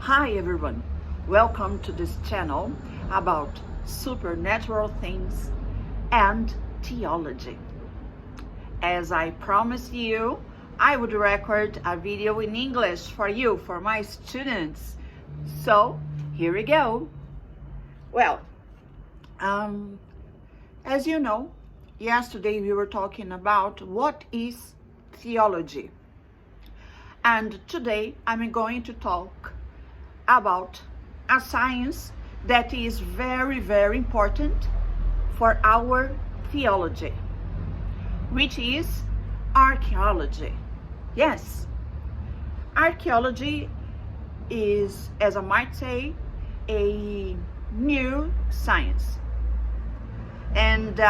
Hi everyone, welcome to this channel about supernatural things and theology. As I promised you, I would record a video in English for you, for my students. So here we go. Well, as you know, yesterday we were talking about what is theology. And today I'm going to talk about a science that is very, very important for our theology, which is archaeology. Yes, archaeology is, as I might say, a new science. And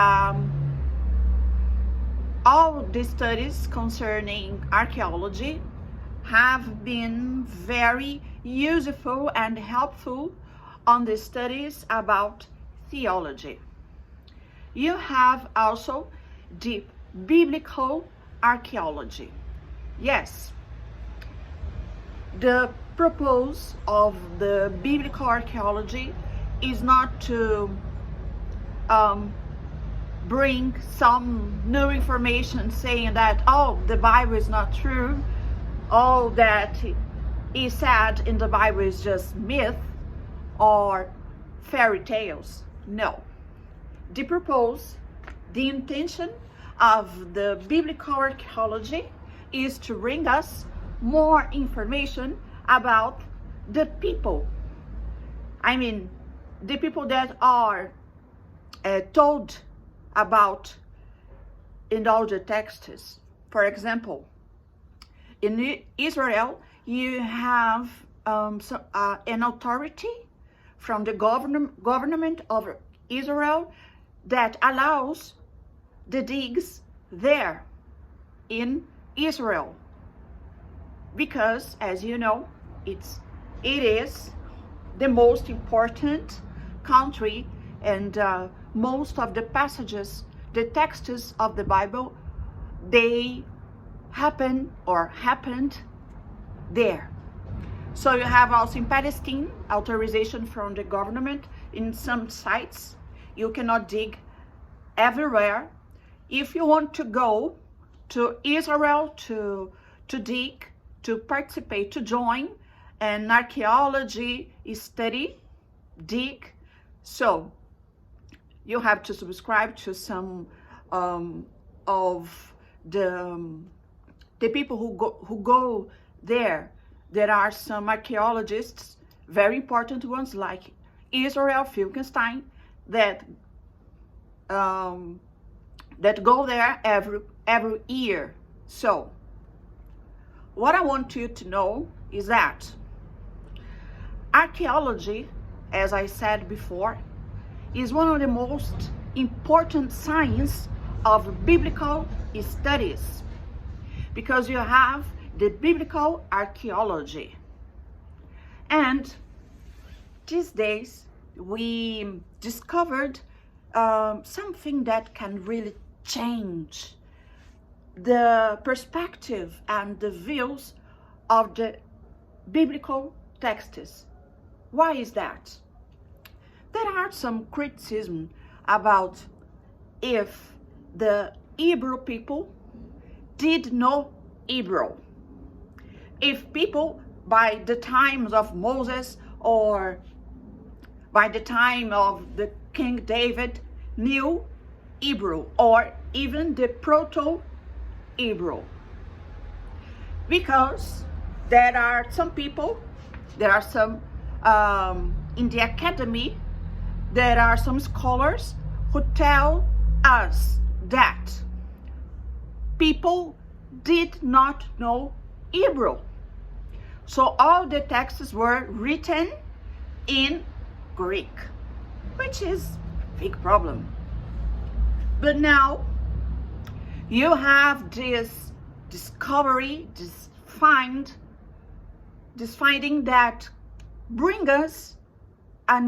all the studies concerning archaeology have been very useful and helpful on the studies about theology. You have also the biblical archaeology. Yes, the purpose of the biblical archaeology is not to bring some new information saying that, oh, the Bible is not true, all that is said in the Bible is just myth or fairy tales. No. The purpose, the intention of the biblical archaeology is to bring us more information about the people. I mean, the people that are told about in all the texts. For example, in Israel, you have an authority from the government of Israel that allows the digs there in Israel, because, as you know, it is the most important country, and most of the passages, the texts of the Bible, they happened there. So you have also in Palestine authorization from the government. In some sites you cannot dig everywhere. If you want to go to Israel to dig, to participate, to join an archaeology study, dig, so you have to subscribe to some of the people who go there. There are some archaeologists, very important ones, like Israel Finkelstein, that go there every year. So what I want you to know is that archaeology, as I said before, is one of the most important science of biblical studies, because you have the biblical archaeology. And these days we discovered something that can really change the perspective and the views of the biblical texts. Why is that? There are some criticism about if the Hebrew people did know Hebrew. If people by the times of Moses or by the time of the King David knew Hebrew, or even the Proto-Hebrew. Because there are some people, there are some in the academy, there are some scholars who tell us that people did not know Hebrew. So all the texts were written in Greek, which is a big problem. But now you have this discovery, this finding that bring us a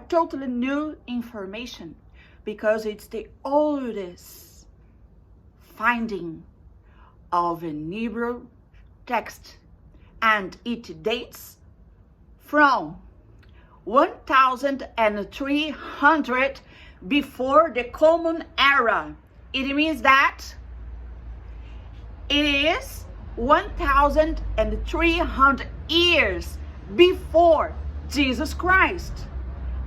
totally new information, because it's the oldest finding of an Hebrew text, and it dates from 1300 before the Common Era. It means that it is 1300 years before Jesus Christ.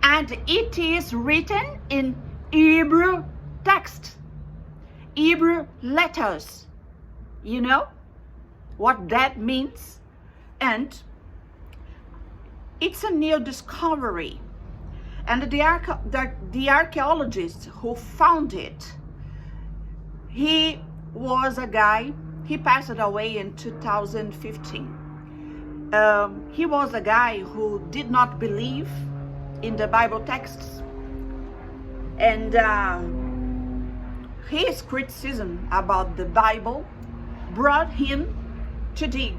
And it is written in Hebrew text, Hebrew letters. You know what that means? And it's a new discovery. And the archaeologist who found it, he was a guy, he passed away in 2015. He was a guy who did not believe in the Bible texts. And his criticism about the Bible brought him to dig,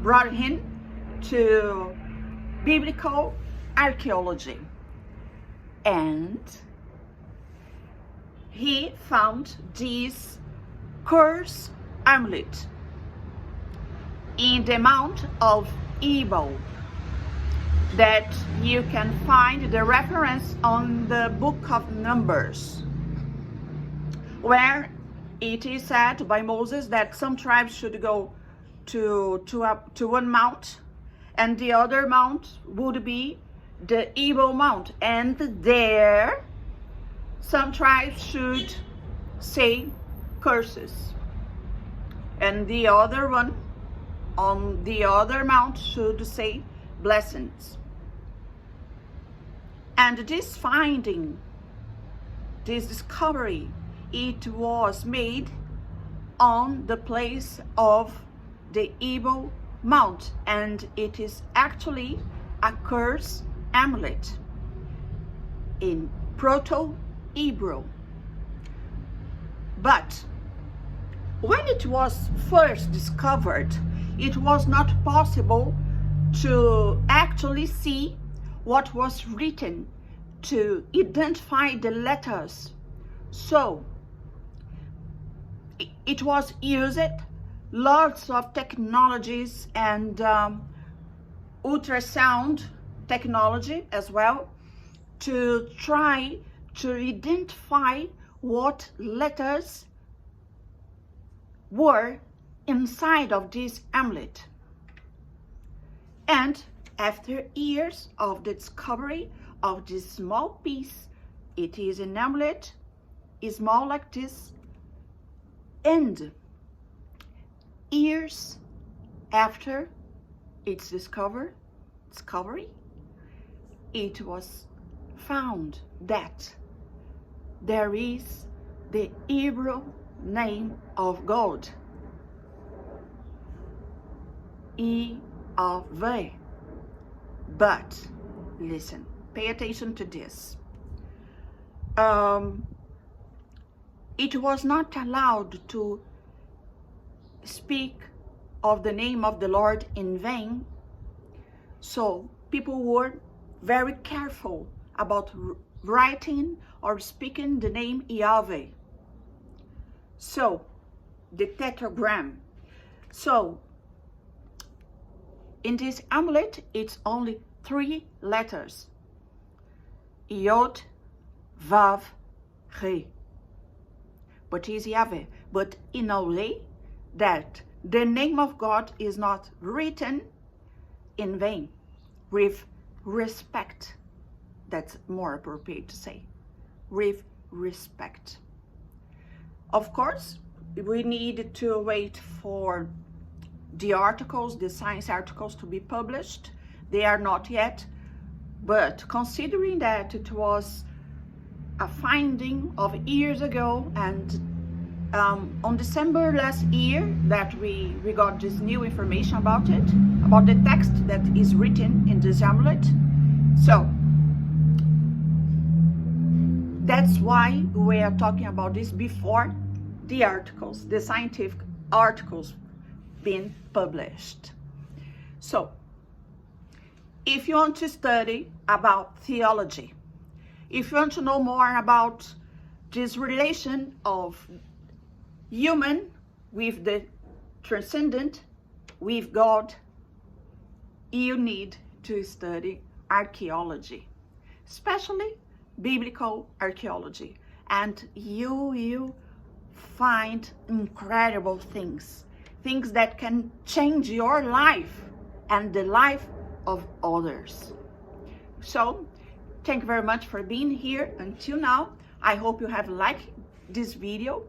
brought him to biblical archaeology. And he found this cursed amulet in the Mount of Ebal, that you can find the reference on the book of Numbers, where it is said by Moses that some tribes should go to one mount, and the other mount would be the Ebal Mount, and there some tribes should say curses, and the other one on the other mount should say blessings. And this finding, this discovery, it was made on the place of the Ebal Mount, and it is actually a cursed amulet in Proto-Hebrew. But when it was first discovered, it was not possible to actually see what was written, to identify the letters. So it was used lots of technologies and ultrasound technology as well to try to identify what letters were inside of this amulet. And after years of the discovery of this small piece, it is an amulet, is small like this, and years after its discovery, it was found that there is the Hebrew name of God, Yahweh. But listen, pay attention to this. It was not allowed to speak of the name of the Lord in vain, so people were very careful about writing or speaking the name Yahweh. So the Tetragram. So in this amulet, it's only 3 letters: Yod, Vav, He. But it's Yahweh. But in a way that the name of God is not written in vain, with respect. That's more appropriate to say, with respect. Of course, we need to wait for the articles, the science articles, to be published. They are not yet, but considering that it was a finding of years ago, and on December last year that we got this new information about it, about the text that is written in this amulet. So that's why we are talking about this before the articles, the scientific articles being published. So if you want to study about theology, if you want to know more about this relation of human with the transcendent, with God, you need to study archaeology, especially biblical archaeology, and you will find incredible things that can change your life and the life of others. So, thank you very much for being here until now. I hope you have liked this video.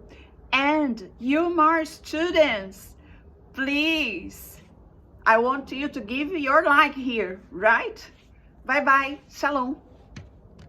And you more students, please, I want you to give your like here, right? Bye bye, shalom.